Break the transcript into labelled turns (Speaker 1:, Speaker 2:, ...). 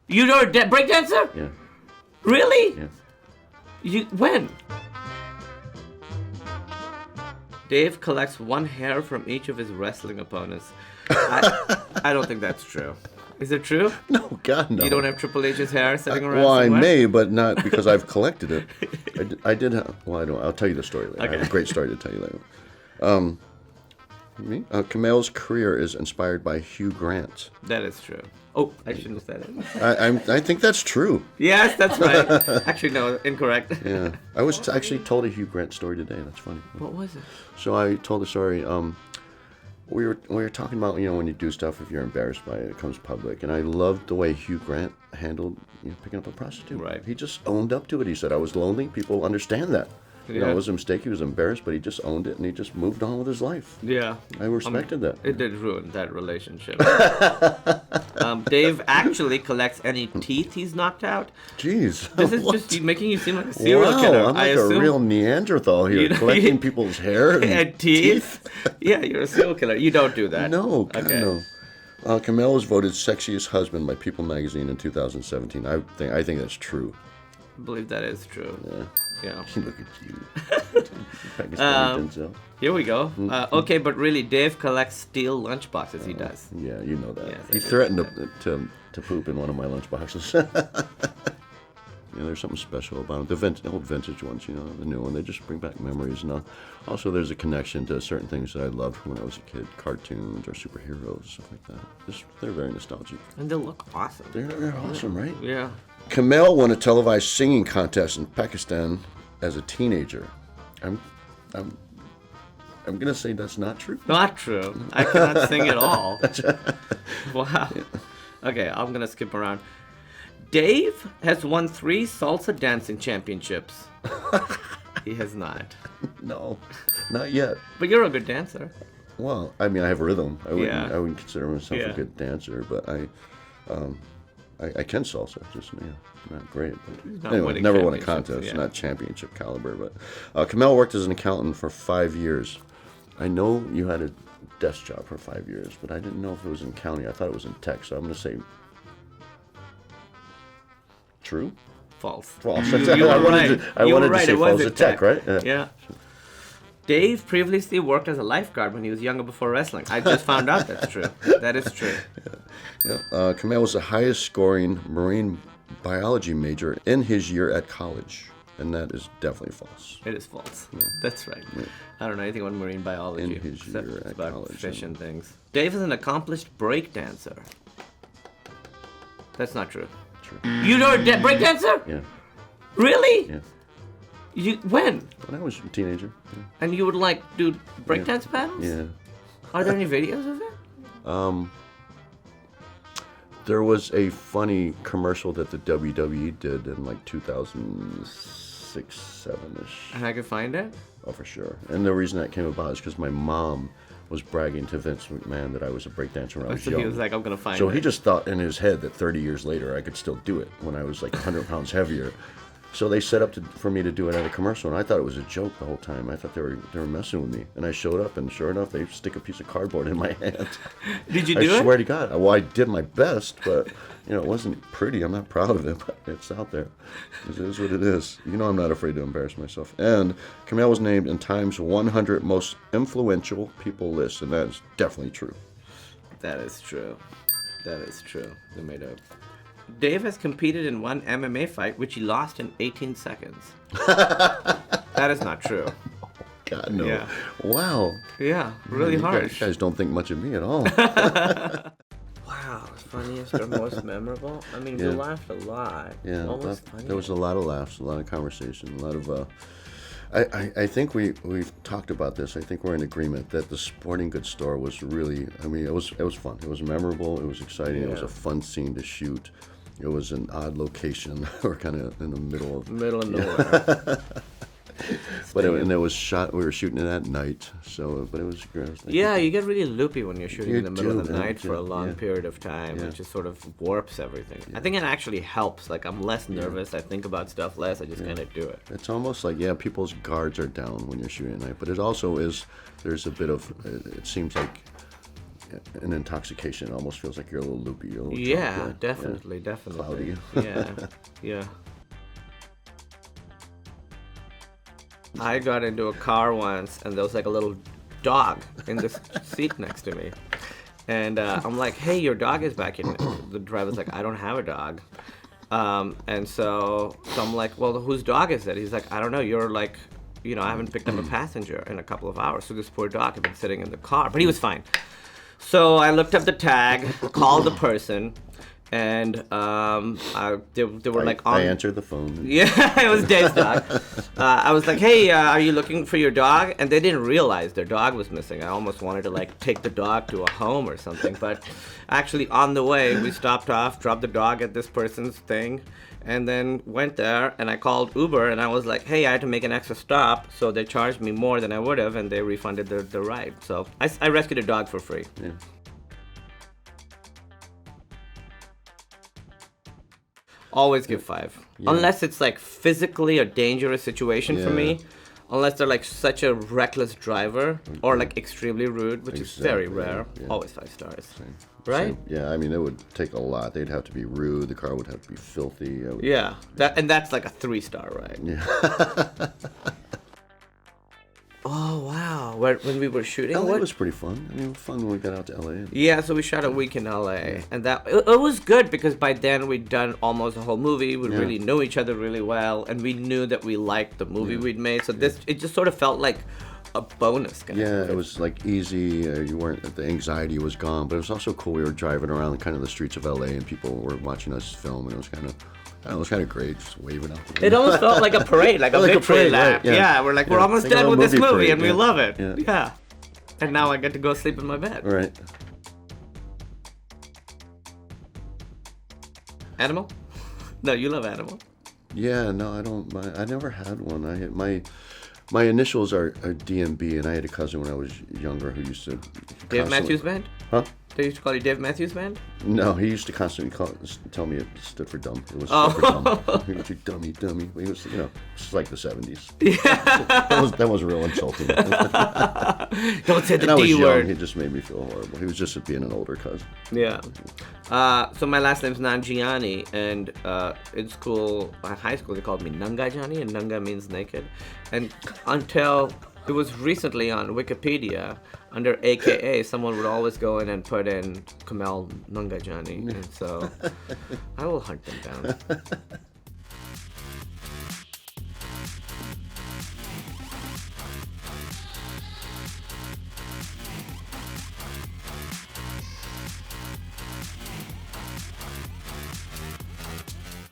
Speaker 1: You're a breakdancer?
Speaker 2: Yeah.
Speaker 1: Really?
Speaker 2: Yeah.
Speaker 1: When? Dave collects one hair from each of his wrestling opponents. I don't think that's true. Is it true?
Speaker 2: No, God, no.
Speaker 1: You don't have Triple H's hair sitting around
Speaker 2: Well,
Speaker 1: somewhere?
Speaker 2: I may, but not because I've collected it. I did have... Well, I don't... I'll tell you the story later.
Speaker 1: Okay.
Speaker 2: I have a great story to tell you later. Me? Kumail's career is inspired by Hugh Grant.
Speaker 1: That is true. Oh, I shouldn't have said it.
Speaker 2: I think that's true.
Speaker 1: Yes, that's right. Actually, no, incorrect.
Speaker 2: Yeah. I was actually told a Hugh Grant story today. That's funny.
Speaker 1: What was it?
Speaker 2: So I told the story... We were talking about, when you do stuff, if you're embarrassed by it, it comes public. And I loved the way Hugh Grant handled picking up a prostitute.
Speaker 1: Right.
Speaker 2: He just owned up to it. He said, I was lonely. People understand that.
Speaker 1: Yeah.
Speaker 2: It was a mistake. He was embarrassed, but he just owned it, and he just moved on with his life.
Speaker 1: Yeah.
Speaker 2: I respected that.
Speaker 1: It did ruin that relationship. Dave actually collects any teeth he's knocked out.
Speaker 2: Jeez.
Speaker 1: This is
Speaker 2: What?
Speaker 1: just making you seem like a serial
Speaker 2: Wow,
Speaker 1: killer.
Speaker 2: I'm like a real Neanderthal here, collecting people's hair and
Speaker 1: teeth. Yeah, you're a serial killer. You don't do that.
Speaker 2: No, God,
Speaker 1: Okay.
Speaker 2: no. Kumail was voted sexiest husband by People magazine in 2017. I think that's true.
Speaker 1: I believe that is true. Yeah.
Speaker 2: Look at you. Pakistani Denzel.
Speaker 1: Here we go. Okay, but really, Dave collects steel lunchboxes. He does.
Speaker 2: Yeah, you know that.
Speaker 1: Yes, I
Speaker 2: He
Speaker 1: do
Speaker 2: threatened
Speaker 1: know
Speaker 2: to poop in one of my lunchboxes. There's something special about them. The old vintage ones, the new one. They just bring back memories. And also, there's a connection to certain things that I loved when I was a kid. Cartoons or superheroes, stuff like that. They're very nostalgic.
Speaker 1: And they look awesome.
Speaker 2: They're awesome, right?
Speaker 1: Yeah.
Speaker 2: Kumail won a televised singing contest in Pakistan as a teenager. I'm gonna say that's not true.
Speaker 1: Not true. I cannot sing at all. Wow. Yeah. Okay, I'm gonna skip around. Dave has won 3 salsa dancing championships. He has not.
Speaker 2: No, not yet.
Speaker 1: But you're a good dancer.
Speaker 2: Well, I mean, I have rhythm. I wouldn't consider myself
Speaker 1: Yeah.
Speaker 2: a good dancer, but I can salsa. Just not great. But anyway, never won a contest.
Speaker 1: Yeah.
Speaker 2: Not championship caliber. But Kumail worked as an accountant for 5 years. I know you had a desk job for 5 years, but I didn't know if it was in county. I thought it was in tech. So I'm going to say true.
Speaker 1: False.
Speaker 2: I wanted to say false at tech, right?
Speaker 1: Yeah. Dave previously worked as a lifeguard when he was younger before wrestling. I just found out that's true. That is true.
Speaker 2: Yeah. Kumail was the highest scoring marine biology major in his year at college. And that is definitely false.
Speaker 1: It is false.
Speaker 2: Yeah.
Speaker 1: That's right.
Speaker 2: Yeah.
Speaker 1: I don't know anything about marine biology.
Speaker 2: In his
Speaker 1: except
Speaker 2: year at
Speaker 1: about
Speaker 2: college,
Speaker 1: fish
Speaker 2: yeah.
Speaker 1: and things. Dave is an accomplished break dancer. That's not true.
Speaker 2: True.
Speaker 1: You're a break dancer?
Speaker 2: Yeah.
Speaker 1: Really?
Speaker 2: Yeah.
Speaker 1: When?
Speaker 2: When I was a teenager. Yeah.
Speaker 1: And you would do breakdance battles?
Speaker 2: Yeah.
Speaker 1: Are there any videos of it?
Speaker 2: There was a funny commercial that the WWE did in 2006, 7-ish.
Speaker 1: And I could find it?
Speaker 2: Oh, for sure. And the reason that came about is because my mom was bragging to Vince McMahon that I was a breakdancer when I was
Speaker 1: So
Speaker 2: young.
Speaker 1: he was like, I'm going to find it.
Speaker 2: So he just thought in his head that 30 years later I could still do it when I was 100 pounds heavier. So they set up for me to do it at a commercial, and I thought it was a joke the whole time. I thought they were messing with me. And I showed up, and sure enough, they stick a piece of cardboard in my hand.
Speaker 1: Did you do it?
Speaker 2: I swear to God. Well, I did my best, but it wasn't pretty. I'm not proud of it, but it's out there. It is what it is. I'm not afraid to embarrass myself. And Kumail was named in Time's 100 most influential people list, and that is definitely true.
Speaker 1: That is true. That is true. They made up. Dave has competed in one MMA fight, which he lost in 18 seconds. That is not true.
Speaker 2: God, no.
Speaker 1: Yeah.
Speaker 2: Wow.
Speaker 1: Yeah, really harsh.
Speaker 2: You guys don't think much of me at all.
Speaker 1: Wow, funniest or most memorable? I mean, we laughed a lot.
Speaker 2: Yeah,
Speaker 1: What was funny?
Speaker 2: there was a lot of laughs, a lot of conversation, a lot of... I think we've talked about this. I think we're in agreement that the sporting goods store was really... it was fun. It was memorable. It was exciting.
Speaker 1: Yeah.
Speaker 2: It was a fun scene to shoot. It was an odd location. We're kind of in the middle of...
Speaker 1: Middle of nowhere.
Speaker 2: And it was shot. We were shooting it at night. But it was great.
Speaker 1: Yeah, you get really loopy when you're shooting
Speaker 2: You
Speaker 1: in the middle of
Speaker 2: do,
Speaker 1: the
Speaker 2: man.
Speaker 1: night for a long
Speaker 2: Yeah.
Speaker 1: period of time.
Speaker 2: Yeah.
Speaker 1: It just sort of warps everything. I think it actually helps. I'm less nervous. I think about stuff less. I just kind of do it.
Speaker 2: It's almost like, people's guards are down when you're shooting at night, but it also is, there's a bit of, it seems like an intoxication. It almost feels like you're a little loopy. A little
Speaker 1: Yeah,
Speaker 2: drunk,
Speaker 1: definitely.
Speaker 2: Cloudy.
Speaker 1: Yeah. I got into a car once, and there was like a little dog in the seat next to me. And I'm like, hey, your dog is back in. The driver's like, I don't have a dog. And so I'm like, well, whose dog is it? He's like, I don't know. You're like, I haven't picked up a passenger in a couple of hours. So this poor dog had been sitting in the car, but he was fine. So I looked up the tag, called the person, and they were like on.
Speaker 2: I answered the phone.
Speaker 1: Yeah, it was Dave's dog. I was like, hey, are you looking for your dog? And they didn't realize their dog was missing. I almost wanted to like take the dog to a home or something. But actually on the way, we stopped off, dropped the dog at this person's thing, and then went there, and I called Uber, and I was like, hey, I had to make an extra stop, so they charged me more than I would have, and they refunded the ride. So I rescued a dog for free.
Speaker 2: Yeah.
Speaker 1: Always give 5. Yeah. Unless it's like physically a dangerous situation for me. Unless they're like such a reckless driver or like extremely rude, which is very rare. Yeah. Always 5 stars.
Speaker 2: Same.
Speaker 1: Right?
Speaker 2: Same. Yeah, I mean, it would take a lot. They'd have to be rude. The car would have to be filthy.
Speaker 1: Yeah, that's like a 3-star ride.
Speaker 2: Yeah.
Speaker 1: Oh, wow. When we were shooting?
Speaker 2: LA was pretty fun. I mean, it was fun when we got out to LA.
Speaker 1: Yeah, so we shot a week in LA. And that it was good because by then we'd done almost a whole movie. We really knew each other really well. And we knew that we liked the movie we'd made. So it just sort of felt like a bonus.
Speaker 2: It was like easy. You weren't, the anxiety was gone. But it was also cool. We were driving around kind of the streets of LA and people were watching us film. And it was kind of... it was kind of great, just waving out.
Speaker 1: It almost felt like a parade, like a victory lap. Right, yeah, we're like, we're almost done with this movie, parade, and we love it. Yeah. And now I get to go sleep in my bed.
Speaker 2: Right.
Speaker 1: Animal? No, you love Animal.
Speaker 2: Yeah, no, I don't. I never had one. My initials are DMB, and I had a cousin when I was younger who used to.
Speaker 1: Dave Matthews Band?
Speaker 2: Huh?
Speaker 1: They used to call you Dave Matthews Band?
Speaker 2: No, he used to constantly tell me it stood for dumb. It was stood for dumb. He was like, dummy. He was, it's like the 70s. Yeah. that was real insulting.
Speaker 1: Don't say the
Speaker 2: and I was
Speaker 1: D word.
Speaker 2: Young, he just made me feel horrible. He was just being an older cousin.
Speaker 1: Yeah. So my last name's Nanjiani, and in school, high school, they called me Nangajani, and Nanga means naked. And until it was recently on Wikipedia, under AKA, someone would always go in and put in Kumail Nangajani, and so I will hunt them down.